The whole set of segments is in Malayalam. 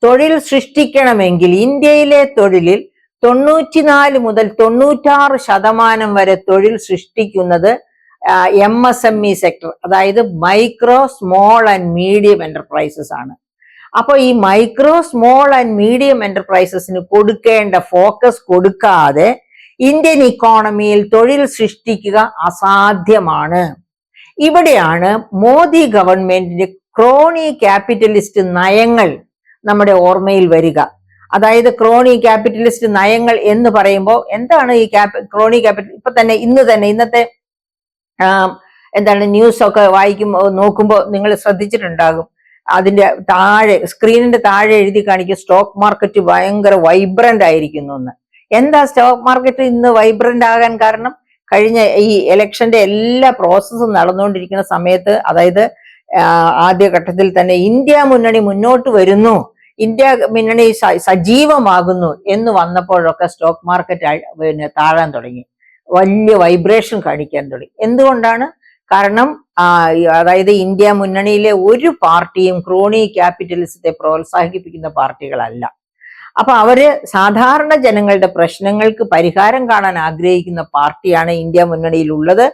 തൊഴിൽ സൃഷ്ടിക്കണമെങ്കിൽ ഇന്ത്യയിലെ തൊഴിലിൽ 94 മുതൽ 96% വരെ തൊഴിൽ സൃഷ്ടിക്കുന്നത് MSME സെക്ടർ, അതായത് micro small and medium enterprises ആണ്. അപ്പൊ ഈ മൈക്രോ സ്മോൾ ആൻഡ് മീഡിയം എന്റർപ്രൈസസിന് കൊടുക്കേണ്ട ഫോക്കസ് കൊടുക്കാതെ ഇന്ത്യൻ ഇക്കോണമിയിൽ തൊഴിൽ സൃഷ്ടിക്കുക അസാധ്യമാണ്. ഇവിടെയാണ് മോദി ഗവൺമെന്റിന്റെ ക്രോണി ക്യാപിറ്റലിസ്റ്റ് നയങ്ങൾ നമ്മുടെ ഓർമ്മയിൽ വരിക. അതായത് ക്രോണി ക്യാപിറ്റലിസ്റ്റ് നയങ്ങൾ എന്ന് പറയുമ്പോൾ എന്താണ് ഈ ക്രോണി ക്യാപിറ്റൽ? ഇന്നത്തെ ന്യൂസ് ഒക്കെ വായിക്കുമ്പോൾ നോക്കുമ്പോൾ നിങ്ങൾ ശ്രദ്ധിച്ചിട്ടുണ്ടാകും, അതിന്റെ താഴെ സ്ക്രീനിന്റെ താഴെ എഴുതി കാണിക്കും സ്റ്റോക്ക് മാർക്കറ്റ് ഭയങ്കര വൈബ്രന്റ് ആയിരിക്കുന്നു എന്ന്. എന്താ സ്റ്റോക്ക് മാർക്കറ്റ് ഇന്ന് വൈബ്രന്റ് ആകാൻ കാരണം? കഴിഞ്ഞ ഈ ഇലക്ഷന്റെ എല്ലാ പ്രോസസ്സും നടന്നുകൊണ്ടിരിക്കുന്ന സമയത്ത്, അതായത് ആദ്യഘട്ടത്തിൽ തന്നെ ഇന്ത്യ മുന്നണി മുന്നോട്ട് വരുന്നു, ഇന്ത്യ മുന്നണി സജീവമാകുന്നു എന്ന് വന്നപ്പോഴൊക്കെ സ്റ്റോക്ക് മാർക്കറ്റ് താഴാൻ തുടങ്ങി, വലിയ വൈബ്രേഷൻ കാണിക്കാൻ തുടങ്ങി. എന്തുകൊണ്ടാണ്? കാരണം അതായത് ഇന്ത്യ മുന്നണിയിലെ ഒരു പാർട്ടിയും ക്രോണി ക്യാപിറ്റലിസത്തെ പ്രോത്സാഹിപ്പിക്കുന്ന പാർട്ടികളല്ല. അപ്പൊ അവര് സാധാരണ ജനങ്ങളുടെ പ്രശ്നങ്ങൾക്ക് പരിഹാരം കാണാൻ ആഗ്രഹിക്കുന്ന പാർട്ടിയാണ് ഇന്ത്യ മുന്നണിയിലുള്ളത്.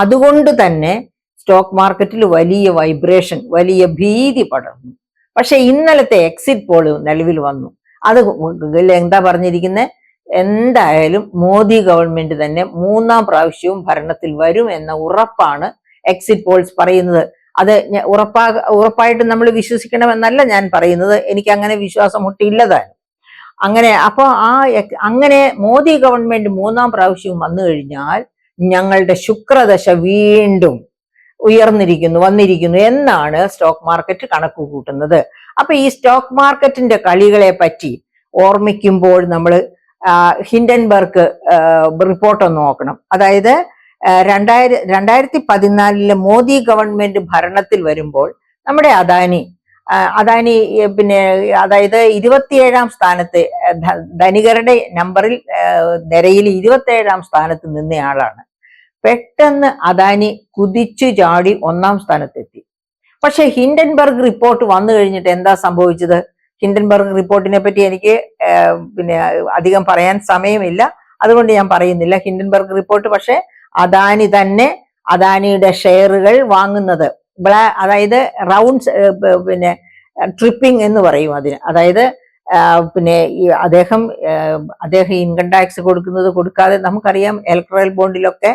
അതുകൊണ്ട് തന്നെ സ്റ്റോക്ക് മാർക്കറ്റിൽ വലിയ വൈബ്രേഷൻ, വലിയ ഭീതി പടർന്നു. പക്ഷെ ഇന്നലത്തെ എക്സിറ്റ് പോള് നിലവിൽ വന്നു. അത് എന്താ പറഞ്ഞിരിക്കുന്നത്? എന്തായാലും മോദി ഗവൺമെന്റ് തന്നെ 3ാം പ്രാവശ്യവും ഭരണത്തിൽ വരും എന്ന ഉറപ്പാണ് എക്സിറ്റ് പോൾസ് പറയുന്നത്. അത് ഉറപ്പായിട്ട് നമ്മൾ വിശ്വസിക്കണമെന്നല്ല ഞാൻ പറയുന്നത്, എനിക്ക് അങ്ങനെ വിശ്വാസം ഒട്ടില്ലതാണ്. അങ്ങനെ മോദി ഗവൺമെന്റ് 3ാം പ്രാവശ്യവും വന്നു കഴിഞ്ഞാൽ ഞങ്ങളുടെ ശുക്രദശ വീണ്ടും വന്നിരിക്കുന്നു എന്നാണ് സ്റ്റോക്ക് മാർക്കറ്റ് കണക്ക് കൂട്ടുന്നത്. അപ്പൊ ഈ സ്റ്റോക്ക് മാർക്കറ്റിന്റെ കളികളെ പറ്റി ഓർമ്മിക്കുമ്പോൾ നമ്മൾ ഹിൻഡൻബർഗ് റിപ്പോർട്ട് ഒന്ന് നോക്കണം. അതായത് 2014 മോദി ഗവൺമെന്റ് ഭരണത്തിൽ വരുമ്പോൾ നമ്മുടെ അദാനി അതായത് 27ാം സ്ഥാനത്ത്, ധനികരുടെ നമ്പറിൽ നിരയിൽ 27ാം സ്ഥാനത്ത് നിന്നയാളാണ്. പെട്ടെന്ന് അദാനി കുതിച്ചു ചാടി 1ാം സ്ഥാനത്തെത്തി. പക്ഷെ ഹിൻഡൻബർഗ് റിപ്പോർട്ട് വന്നു കഴിഞ്ഞിട്ട് എന്താ സംഭവിച്ചത്? ഹിൻഡൻബർഗ് റിപ്പോർട്ടിനെ പറ്റി എനിക്ക് അധികം പറയാൻ സമയമില്ല, അതുകൊണ്ട് ഞാൻ പറയുന്നില്ല ഹിൻഡൻബർഗ് റിപ്പോർട്ട്. പക്ഷെ അദാനി തന്നെ അദാനിയുടെ ഷെയറുകൾ വാങ്ങുന്നത്, അതായത് റൗണ്ട്സ് ട്രിപ്പിംഗ് എന്ന് പറയും അതിന്. അതായത് അദ്ദേഹം ഇൻകം ടാക്സ് കൊടുക്കാതെ, നമുക്കറിയാം ഇലക്ട്രൽ ബോണ്ടിലൊക്കെ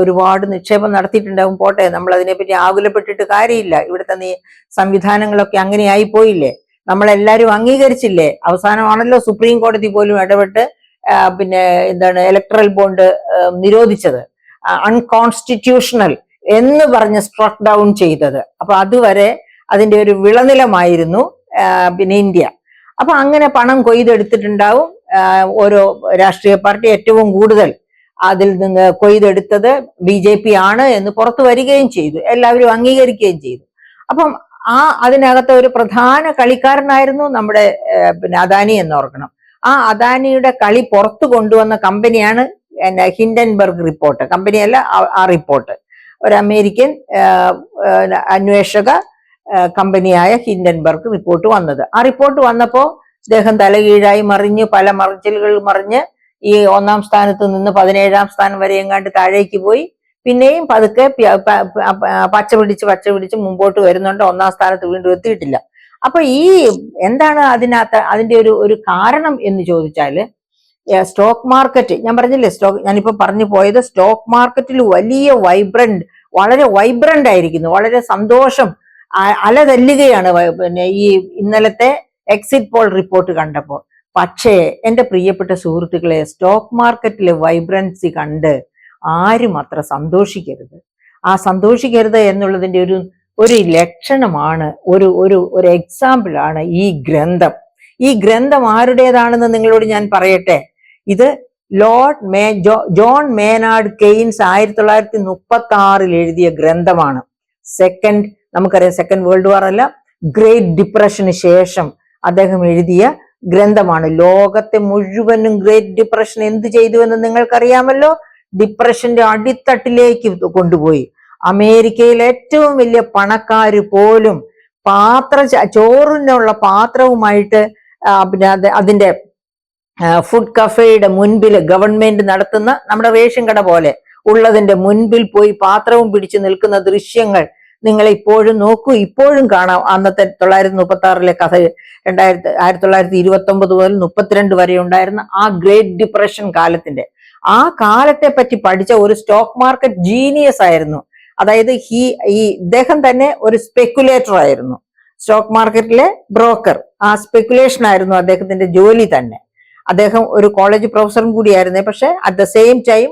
ഒരുപാട് നിക്ഷേപം നടത്തിയിട്ടുണ്ടാവും. പോട്ടെ, നമ്മൾ അതിനെപ്പറ്റി ആകുലപ്പെട്ടിട്ട് കാര്യമില്ല. ഇവിടുത്തെ സംവിധാനങ്ങളൊക്കെ അങ്ങനെ ആയിപ്പോയില്ലേ, നമ്മളെല്ലാരും അംഗീകരിച്ചില്ലേ. അവസാനമാണല്ലോ സുപ്രീം കോടതി പോലും ഇടപെട്ട് ഇലക്ട്രൽ ബോണ്ട് നിരോധിച്ചത്, അൺകോൺസ്റ്റിറ്റ്യൂഷണൽ എന്ന് പറഞ്ഞ് സ്ട്രക്ക് ഡൗൺ ചെയ്തത്. അപ്പൊ അതുവരെ അതിന്റെ ഒരു വിളനിലമായിരുന്നു ഇന്ത്യ. അപ്പൊ അങ്ങനെ പണം കൊയ്തെടുത്തിട്ടുണ്ടാവും ഓരോ രാഷ്ട്രീയ പാർട്ടി. ഏറ്റവും കൂടുതൽ അതിൽ നിന്ന് കൊയ്തെടുത്തത് BJP ആണ് എന്ന് പുറത്തു വരികയും ചെയ്തു, എല്ലാവരും അംഗീകരിക്കുകയും ചെയ്തു. അപ്പം അതിനകത്ത് ഒരു പ്രധാന കളിക്കാരനായിരുന്നു നമ്മുടെ അദാനി എന്ന് ഓർക്കണം. ആ അദാനിയുടെ കളി പുറത്തു കൊണ്ടുവന്ന കമ്പനിയാണ് ഹിൻഡൻബർഗ് റിപ്പോർട്ട്. കമ്പനിയല്ല, ആ റിപ്പോർട്ട് ഒരു അമേരിക്കൻ അന്വേഷക കമ്പനിയായ ഹിൻഡൻബർഗ് റിപ്പോർട്ട് വന്നത്. ആ റിപ്പോർട്ട് വന്നപ്പോ അദ്ദേഹം തലകീഴായി മറിഞ്ഞ്, പല മറിച്ചിലുകൾ മറിഞ്ഞ് ഈ 1ാം സ്ഥാനത്ത് നിന്ന് 17ാം സ്ഥാനം വരെ എങ്ങാണ്ട് താഴേക്ക് പോയി. പിന്നെയും പതുക്കെ പച്ച പിടിച്ച് മുമ്പോട്ട് വരുന്നുണ്ട്. 1ാം സ്ഥാനത്ത് വീണ്ടും എത്തിയിട്ടില്ല. അപ്പൊ എന്താണ് അതിന്റെ ഒരു കാരണം എന്ന് ചോദിച്ചാല്, സ്റ്റോക്ക് മാർക്കറ്റ്, ഞാൻ പറഞ്ഞില്ലേ, ഞാനിപ്പോ പറഞ്ഞു പോയത്, സ്റ്റോക്ക് മാർക്കറ്റിൽ വളരെ വൈബ്രന്റ് ആയിരിക്കുന്നു, വളരെ സന്തോഷം അലതല്ലുകയാണ് ഈ ഇന്നലത്തെ എക്സിറ്റ് പോൾ റിപ്പോർട്ട് കണ്ടപ്പോൾ. പക്ഷേ എന്റെ പ്രിയപ്പെട്ട സുഹൃത്തുക്കളെ, സ്റ്റോക്ക് മാർക്കറ്റിലെ വൈബ്രൻസി കണ്ട് ആരും അത്ര സന്തോഷിക്കരുത്. സന്തോഷിക്കരുത് എന്നുള്ളതിന്റെ ഒരു ലക്ഷണമാണ്, ഒരു എക്സാമ്പിൾ ആണ് ഈ ഗ്രന്ഥം. ഈ ഗ്രന്ഥം ആരുടേതാണെന്ന് നിങ്ങളോട് ഞാൻ പറയട്ടെ. ഇത് ജോൺ മേനാർഡ് കെയ്ൻസ് 1936 എഴുതിയ ഗ്രന്ഥമാണ്. നമുക്കറിയാം, സെക്കൻഡ് വേൾഡ് വാർ അല്ല, ഗ്രേറ്റ് ഡിപ്രഷന് ശേഷം അദ്ദേഹം എഴുതിയ ഗ്രന്ഥമാണ്. ലോകത്തെ മുഴുവനും ഗ്രേറ്റ് ഡിപ്രഷൻ എന്ത് ചെയ്തു എന്ന് നിങ്ങൾക്കറിയാമല്ലോ. ഡിപ്രഷന്റെ അടിത്തട്ടിലേക്ക് കൊണ്ടുപോയി. അമേരിക്കയിലെ ഏറ്റവും വലിയ പണക്കാര് പോലും ചോറിനുള്ള പാത്രവുമായിട്ട് പിന്നെ അതിന്റെ ഫുഡ് കഫേയുടെ മുൻപിൽ ഗവൺമെന്റ് നടത്തുന്ന നമ്മുടെ റേഷൻ കട പോലെ ഉള്ളതിന്റെ മുൻപിൽ പോയി പാത്രവും പിടിച്ചു നിൽക്കുന്ന ദൃശ്യങ്ങൾ നിങ്ങൾ ഇപ്പോഴും നോക്കൂ. ഇപ്പോഴും കാണാം. അന്നത്തെ 1936 കഥ 1929 മുതൽ 32 വരെ ഉണ്ടായിരുന്ന ആ ഗ്രേറ്റ് ഡിപ്രഷൻ കാലത്തിന്റെ ആ കാലത്തെ പറ്റി പഠിച്ച ഒരു സ്റ്റോക്ക് മാർക്കറ്റ് ജീനിയസ് ആയിരുന്നു. അതായത് ഇദ്ദേഹം തന്നെ ഒരു സ്പെക്കുലേറ്റർ ആയിരുന്നു, സ്റ്റോക്ക് മാർക്കറ്റിലെ ബ്രോക്കർ. ആ സ്പെക്കുലേഷൻ ആയിരുന്നു അദ്ദേഹത്തിന്റെ ജോലി തന്നെ. അദ്ദേഹം ഒരു കോളേജ് പ്രൊഫസറും കൂടിയായിരുന്നേ, പക്ഷെ അറ്റ് ദ സെയിം ടൈം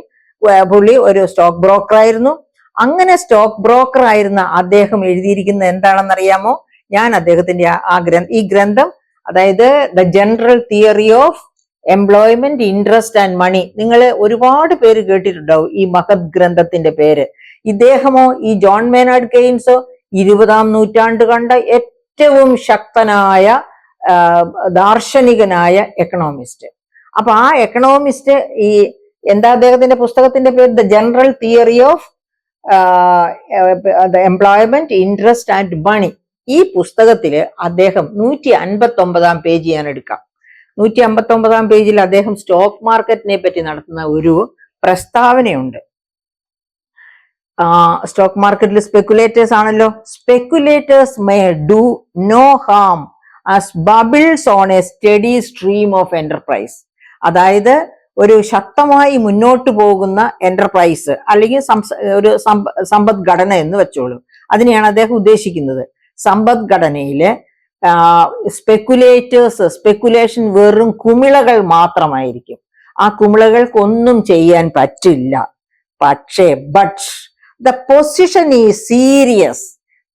പുള്ളി ഒരു സ്റ്റോക്ക് ബ്രോക്കർ ആയിരുന്നു. അങ്ങനെ സ്റ്റോക്ക് ബ്രോക്കർ ആയിരുന്ന അദ്ദേഹം എഴുതിയിരിക്കുന്ന എന്താണെന്നറിയാമോ? ഞാൻ അദ്ദേഹത്തിന്റെ ഈ ഗ്രന്ഥം, അതായത് the general theory of employment, interest and money, നിങ്ങൾ ഒരുപാട് പേര് കേട്ടിട്ടുണ്ടാവും ഈ മഹത് ഗ്രന്ഥത്തിന്റെ പേര്. ഇദ്ദേഹമോ ഈ ജോൺ മേനാർഡ് കെയ്ൻസോ 20-ാം നൂറ്റാണ്ട് കണ്ട ഏറ്റവും ശക്തനായ ദാർശനികനായ എക്കണോമിസ്റ്റ്. അപ്പൊ ആ എക്കണോമിസ്റ്റ് എന്താ അദ്ദേഹത്തിന്റെ പുസ്തകത്തിന്റെ പേര്? The general theory of employment, interest and money. ഈ പുസ്തകത്തില് അദ്ദേഹം 159-ാം പേജ് ഞാൻ എടുക്കാം. 159-ാം പേജിൽ അദ്ദേഹം സ്റ്റോക്ക് മാർക്കറ്റിനെ പറ്റി നടത്തുന്ന ഒരു പ്രസ്താവനയുണ്ട്. സ്റ്റോക്ക് മാർക്കറ്റിൽ സ്പെക്കുലേറ്റേഴ്സ് ആണല്ലോ. Speculators may do no harm as bubbles on a steady stream of enterprise. അതായത് ഒരു ശക്തമായി മുന്നോട്ട് പോകുന്ന എന്റർപ്രൈസ് അല്ലെങ്കിൽ ഒരു സമ്പദ്ഘടന എന്ന് വെച്ചോളൂ, അതിനെയാണ് അദ്ദേഹം ഉദ്ദേശിക്കുന്നത്. സമ്പദ്ഘടനയില് സ്പെക്കുലേഷൻ വെറും കുമിളകൾ മാത്രമായിരിക്കും. ആ കുമിളകൾക്കൊന്നും ചെയ്യാൻ പറ്റില്ല. പക്ഷേ ദ പൊസിഷൻ ഈസ് സീരിയസ്.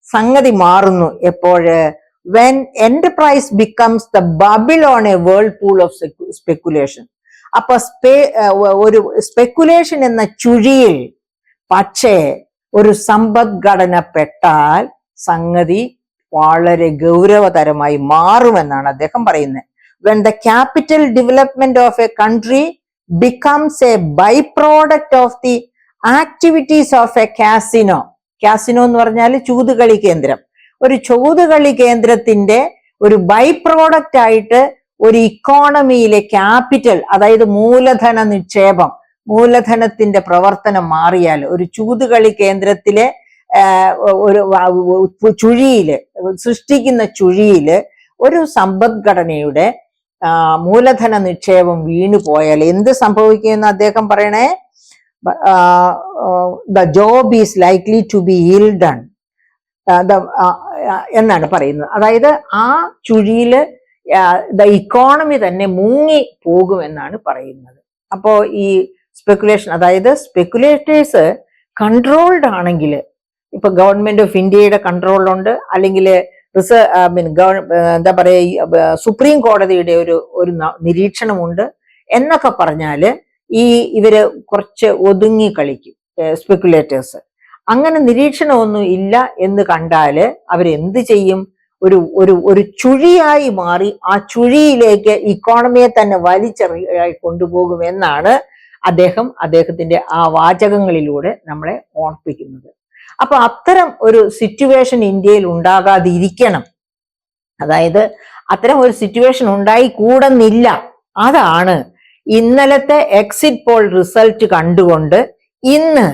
സംഗതി മാറുന്നു എപ്പോഴ്? When enterprise becomes the bubble on a whirlpool of speculation. അപ്പൊ ഒരു സ്പെക്കുലേഷൻ എന്ന ചുഴിയിൽ പക്ഷേ ഒരു സമ്പദ്ഘടന പെട്ടാൽ സംഗതി വളരെ ഗൗരവതരമായി മാറുമെന്നാണ് അദ്ദേഹം പറയുന്നത്. When the capital development of a country becomes a by product of the activities of a casino. Casino എന്ന് പറഞ്ഞാൽ ചൂതുകളി കേന്ദ്രം. ഒരു ചൂതുകളി കേന്ദ്രത്തിന്റെ ഒരു ബൈ പ്രോഡക്റ്റ് ആയിട്ട് ഒരു ഇക്കോണമിയിലെ ക്യാപിറ്റൽ, അതായത് മൂലധന നിക്ഷേപം, മൂലധനത്തിന്റെ പ്രവർത്തനം മാറിയാൽ ഒരു ചൂതുകളി കേന്ദ്രത്തിലെ ഒരു ചുഴിയില് സൃഷ്ടിക്കുന്ന ചുഴിയില് ഒരു സമ്പദ്ഘടനയുടെ മൂലധന നിക്ഷേപം വീണു പോയാൽ എന്ത് സംഭവിക്കുമെന്ന് അദ്ദേഹം പറയണേ? The job is likely to be ill done എന്നാണ് പറയുന്നത്. അതായത് ആ ചുഴിയില് ദ ഇക്കോണമി തന്നെ മുങ്ങി പോകുമെന്നാണ് പറയുന്നത്. അപ്പോ ഈ സ്പെക്കുലേഷൻ, അതായത് സ്പെക്കുലേറ്റേഴ്സ് കൺട്രോൾഡ് ആണെങ്കിൽ, ഇപ്പൊ ഗവൺമെന്റ് ഓഫ് ഇന്ത്യയുടെ കൺട്രോളിലുണ്ട്, അല്ലെങ്കിൽ എന്താ പറയുക, സുപ്രീം കോടതിയുടെ ഒരു നിരീക്ഷണമുണ്ട് എന്നൊക്കെ പറഞ്ഞാല് ഇവര് കുറച്ച് ഒതുങ്ങി കളിക്കും സ്പെക്കുലേറ്റേഴ്സ്. അങ്ങനെ നിരീക്ഷണമൊന്നും ഇല്ല എന്ന് കണ്ടാല് അവരെന്ത് ചെയ്യും? ഒരു ചുഴിയായി മാറി ആ ചുഴിയിലേക്ക് ഇക്കോണമിയെ തന്നെ വലിച്ചെറിയായി കൊണ്ടുപോകുമെന്നാണ് അദ്ദേഹത്തിന്റെ ആ വാചകങ്ങളിലൂടെ നമ്മളെ ഓർപ്പിക്കുന്നത്. അപ്പൊ അത്തരം ഒരു സിറ്റുവേഷൻ ഇന്ത്യയിൽ ഉണ്ടാകാതിരിക്കണം. അതായത് അത്തരം ഒരു സിറ്റുവേഷൻ ഉണ്ടായി കൂടുന്നില്ല. അതാണ് ഇന്നലത്തെ എക്സിറ്റ് പോൾ റിസൾട്ട് കണ്ടുകൊണ്ട് ഇന്ന്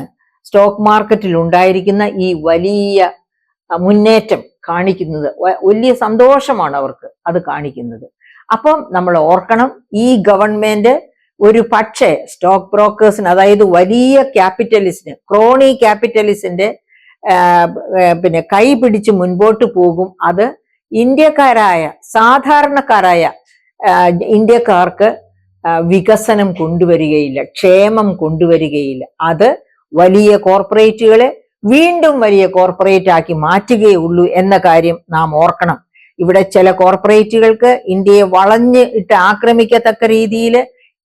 സ്റ്റോക്ക് മാർക്കറ്റിൽ ഉണ്ടായിരിക്കുന്ന ഈ വലിയ മുന്നേറ്റം കാണിക്കുന്നത്. വലിയ സന്തോഷമാണ് അവർക്ക് അത് കാണിക്കുന്നത്. അപ്പം നമ്മൾ ഓർക്കണം, ഈ ഗവൺമെന്റ് ഒരു പക്ഷേ സ്റ്റോക്ക് ബ്രോക്കേഴ്സിന്, അതായത് വലിയ ക്യാപിറ്റലിസ്റ്റിന്, ക്രോണി ക്യാപിറ്റലിസ്റ്റിന്റെ കൈ പിടിച്ച് മുൻപോട്ട് പോകും. അത് ഇന്ത്യക്കാരായ സാധാരണക്കാരായ ഇന്ത്യക്കാർക്ക് വികസനം കൊണ്ടുവരികയില്ല, ക്ഷേമം കൊണ്ടുവരികയില്ല. അത് വലിയ കോർപ്പറേറ്റുകളെ വീണ്ടും വലിയ കോർപ്പറേറ്റ് ആക്കി മാറ്റുകയേ ഉള്ളൂ എന്ന കാര്യം നാം ഓർക്കണം. ഇവിടെ ചില കോർപ്പറേറ്റുകൾക്ക് ഇന്ത്യയെ വളഞ്ഞ് ഇട്ട് ആക്രമിക്കത്തക്ക രീതിയിൽ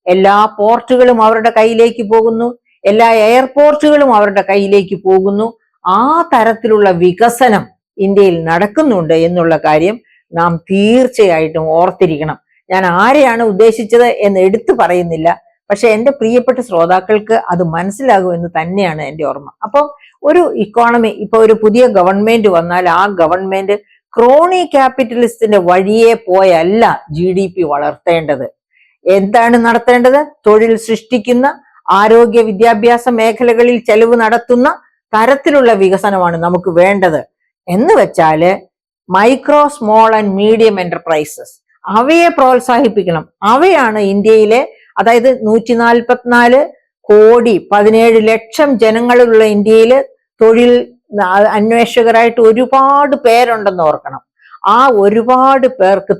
എല്ലാ പോർട്ടുകളും അവരുടെ കയ്യിലേക്ക് പോകുന്നു, എല്ലാ എയർപോർട്ടുകളും അവരുടെ കയ്യിലേക്ക് പോകുന്നു. ആ തരത്തിലുള്ള വികസനം ഇന്ത്യയിൽ നടക്കുന്നുണ്ട് എന്നുള്ള കാര്യം നാം തീർച്ചയായിട്ടും ഓർത്തിരിക്കണം. ഞാൻ ആരെയാണ് ഉദ്ദേശിച്ചത് എന്ന് എടുത്തു പറയുന്നില്ല, പക്ഷെ എൻ്റെ പ്രിയപ്പെട്ട ശ്രോതാക്കൾക്ക് അത് മനസ്സിലാകുമെന്ന് തന്നെയാണ് എൻ്റെ ഓർമ്മ. അപ്പം ഒരു ഇക്കോണമി, ഇപ്പൊ ഒരു പുതിയ ഗവൺമെന്റ് വന്നാൽ ആ ഗവൺമെന്റ് ക്രോണി ക്യാപിറ്റലിസ്റ്റിന്റെ വഴിയെ പോയല്ല GDP വളർത്തേണ്ടത്. എന്താണ് നടത്തേണ്ടത്? തൊഴിൽ സൃഷ്ടിക്കുന്ന, ആരോഗ്യ വിദ്യാഭ്യാസ മേഖലകളിൽ ചെലവ് നടത്തുന്ന തരത്തിലുള്ള വികസനമാണ് നമുക്ക് വേണ്ടത്. എന്ന് വെച്ചാല് micro, small and medium enterprises അവയെ പ്രോത്സാഹിപ്പിക്കണം. അവയാണ് ഇന്ത്യയിലെ, അതായത് 144 കോടി 17 ലക്ഷം ജനങ്ങളുള്ള ഇന്ത്യയില് തൊഴിൽ അന്വേഷകരായിട്ട് ഒരുപാട് പേരുണ്ടെന്ന് ഓർക്കണം. ആ ഒരുപാട് പേർക്ക്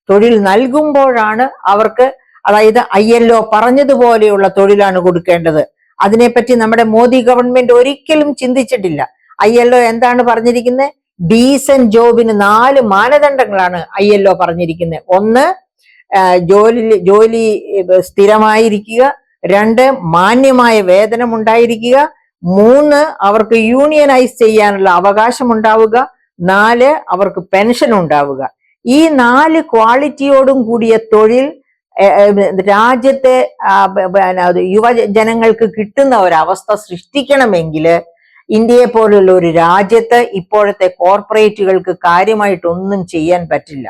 തൊഴിൽ നൽകുമ്പോഴാണ് അവർക്ക്, അതായത് ILO പറഞ്ഞതുപോലെയുള്ള തൊഴിലാണ് കൊടുക്കേണ്ടത്. അതിനെപ്പറ്റി നമ്മുടെ മോദി ഗവൺമെന്റ് ഒരിക്കലും ചിന്തിച്ചിട്ടില്ല. ILO എന്താണ് പറഞ്ഞിരിക്കുന്നത്? ഡീസന്റ് ജോബിന് 4 മാനദണ്ഡങ്ങളാണ് ILO പറഞ്ഞിരിക്കുന്നത്. 1, ജോലി സ്ഥിരമായിരിക്കുക. 2, മാന്യമായ വേതനം ഉണ്ടായിരിക്കുക. 3, അവർക്ക് യൂണിയനൈസ് ചെയ്യാനുള്ള അവകാശം ഉണ്ടാവുക. 4, അവർക്ക് പെൻഷൻ ഉണ്ടാവുക. ഈ 4 ക്വാളിറ്റിയോടും കൂടിയ തൊഴിൽ രാജ്യത്തെ യുവജനങ്ങൾക്ക് കിട്ടുന്ന ഒരവസ്ഥ സൃഷ്ടിക്കണമെങ്കിൽ ഇന്ത്യയെ പോലുള്ള ഒരു രാജ്യത്ത് ഇപ്പോഴത്തെ കോർപ്പറേറ്റുകൾക്ക് കാര്യമായിട്ടൊന്നും ചെയ്യാൻ പറ്റില്ല.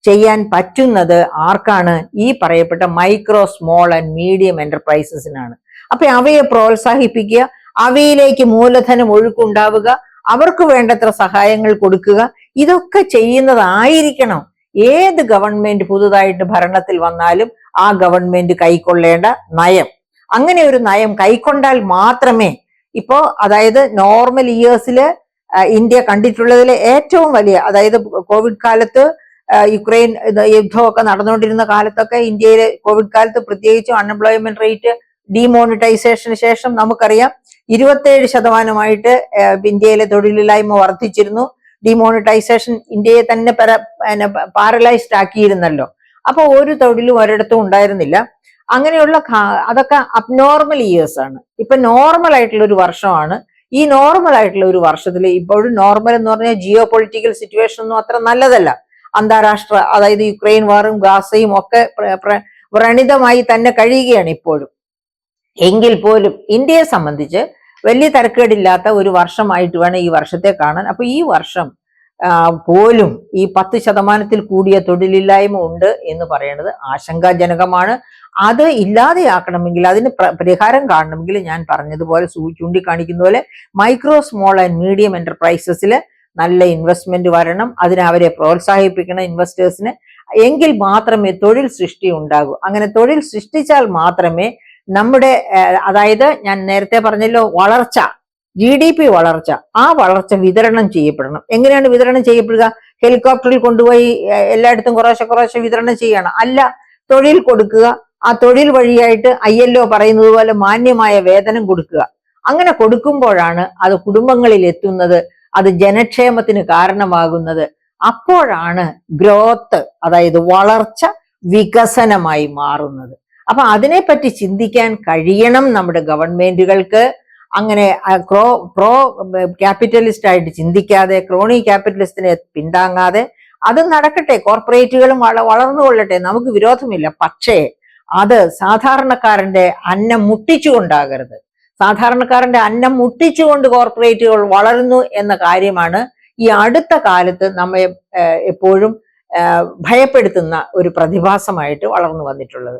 ചെയ്യാൻ പറ്റുന്നത് ആർക്കാണ്? ഈ പറയപ്പെട്ട മൈക്രോ, സ്മോൾ ആൻഡ് മീഡിയം എന്റർപ്രൈസസിനാണ്. അപ്പൊ അവയെ പ്രോത്സാഹിപ്പിക്കുക, അവയിലേക്ക് മൂലധനം ഒഴുക്കുണ്ടാവുക, അവർക്ക് വേണ്ടത്ര സഹായങ്ങൾ കൊടുക്കുക. ഇതൊക്കെ ചെയ്യുന്നതായിരിക്കണം ഏത് ഗവൺമെന്റ് പുതുതായിട്ട് ഭരണത്തിൽ വന്നാലും ആ ഗവൺമെന്റ് കൈക്കൊള്ളേണ്ട നയം. അങ്ങനെ ഒരു നയം കൈക്കൊണ്ടാൽ മാത്രമേ, ഇപ്പോ അതായത് നോർമൽ ഇയേഴ്സില് ഇന്ത്യ കണ്ടിട്ടുള്ളതിലെ ഏറ്റവും വലിയ, അതായത് കോവിഡ് കാലത്ത് യുക്രൈൻ യുദ്ധമൊക്കെ നടന്നുകൊണ്ടിരുന്ന കാലത്തൊക്കെ ഇന്ത്യയിലെ കോവിഡ് കാലത്ത് പ്രത്യേകിച്ചും അൺഎംപ്ലോയ്മെന്റ് റേറ്റ് ഡിമോണിറ്റൈസേഷന് ശേഷം നമുക്കറിയാം 27% ഇന്ത്യയിലെ തൊഴിലില്ലായ്മ വർദ്ധിച്ചിരുന്നു. ഡിമോണിറ്റൈസേഷൻ ഇന്ത്യയെ തന്നെ പാരലൈസ്ഡ് ആക്കിയിരുന്നല്ലോ. അപ്പൊ ഒരു തൊഴിലും ഒരിടത്തും ഉണ്ടായിരുന്നില്ല. അങ്ങനെയുള്ള അതൊക്കെ അബ്നോർമൽ ഇയേഴ്സ് ആണ്. ഇപ്പൊ നോർമൽ ആയിട്ടുള്ള ഒരു വർഷമാണ്. ഈ നോർമൽ ആയിട്ടുള്ള ഒരു വർഷത്തിൽ ഇപ്പോഴും നോർമൽ എന്ന് പറഞ്ഞാൽ ജിയോ പൊളിറ്റിക്കൽ സിറ്റുവേഷൻ ഒന്നും അത്ര നല്ലതല്ല. അന്താരാഷ്ട്ര, അതായത് യുക്രൈൻ വാറും ഗാസയും ഒക്കെ വ്രണിതമായി തന്നെ കഴിയുകയാണ് ഇപ്പോഴും. എങ്കിൽ പോലും ഇന്ത്യയെ സംബന്ധിച്ച് വലിയ തരക്കേടില്ലാത്ത ഒരു വർഷമായിട്ട് വേണം ഈ വർഷത്തെ കാണാൻ. അപ്പൊ ഈ വർഷം പോലും ഈ 10% കൂടിയ തൊഴിലില്ലായ്മ ഉണ്ട് എന്ന് പറയുന്നത് ആശങ്കാജനകമാണ്. അത് ഇല്ലാതെയാക്കണമെങ്കിൽ, അതിന് പരിഹാരം കാണണമെങ്കിൽ ഞാൻ പറഞ്ഞതുപോലെ ചൂണ്ടിക്കാണിക്കുന്ന പോലെ മൈക്രോ, സ്മോൾ ആൻഡ് മീഡിയം എന്റർപ്രൈസസിൽ നല്ല ഇൻവെസ്റ്റ്മെന്റ് വരണം. അതിനെ അവരെ പ്രോത്സാഹിപ്പിക്കണം, ഇൻവെസ്റ്റേഴ്സിന്. എങ്കിൽ മാത്രമേ തൊഴിൽ സൃഷ്ടി ഉണ്ടാകൂ. അങ്ങനെ തൊഴിൽ സൃഷ്ടിച്ചാൽ മാത്രമേ നമ്മുടെ, അതായത് ഞാൻ നേരത്തെ പറഞ്ഞല്ലോ, വളർച്ച, GDP വളർച്ച, ആ വളർച്ച വിതരണം ചെയ്യപ്പെടണം. എങ്ങനെയാണ് വിതരണം ചെയ്യപ്പെടുക? ഹെലികോപ്റ്ററിൽ കൊണ്ടുപോയി എല്ലായിടത്തും കുറേശ്ശെ വിതരണം ചെയ്യണം? അല്ല, തൊഴിൽ കൊടുക്കുക. ആ തൊഴിൽ വഴിയായിട്ട് ILO പറയുന്നത് പോലെ മാന്യമായ വേതനം കൊടുക്കുക. അങ്ങനെ കൊടുക്കുമ്പോഴാണ് അത് കുടുംബങ്ങളിൽ എത്തുന്നത്, അത് ജനക്ഷേമത്തിന് കാരണമാകുന്നത്. അപ്പോഴാണ് ഗ്രോത്ത്, അതായത് വളർച്ച വികസനമായി മാറുന്നത്. അപ്പൊ അതിനെപ്പറ്റി ചിന്തിക്കാൻ കഴിയണം നമ്മുടെ ഗവൺമെന്റുകൾക്ക്. അങ്ങനെ പ്രോ ക്യാപിറ്റലിസ്റ്റ് ആയിട്ട് ചിന്തിക്കാതെ, ക്രോണി ക്യാപിറ്റലിസ്റ്റിനെ പിന്താങ്ങാതെ അത് നടക്കട്ടെ. കോർപ്പറേറ്റുകളും വളർന്നുകൊള്ളട്ടെ, നമുക്ക് വിരോധമില്ല. പക്ഷേ അത് സാധാരണക്കാരന്റെ അന്നം മുട്ടിച്ചുകൊണ്ടാകരുത്. സാധാരണക്കാരന്റെ അന്നം മുട്ടിച്ചുകൊണ്ട് കോർപ്പറേറ്റുകൾ വളരുന്നു എന്ന കാര്യമാണ് ഈ അടുത്ത കാലത്ത് നമ്മെ എപ്പോഴും ഭയപ്പെടുത്തുന്ന ഒരു പ്രതിഭാസമായിട്ട് വളർന്നു വന്നിട്ടുള്ളത്.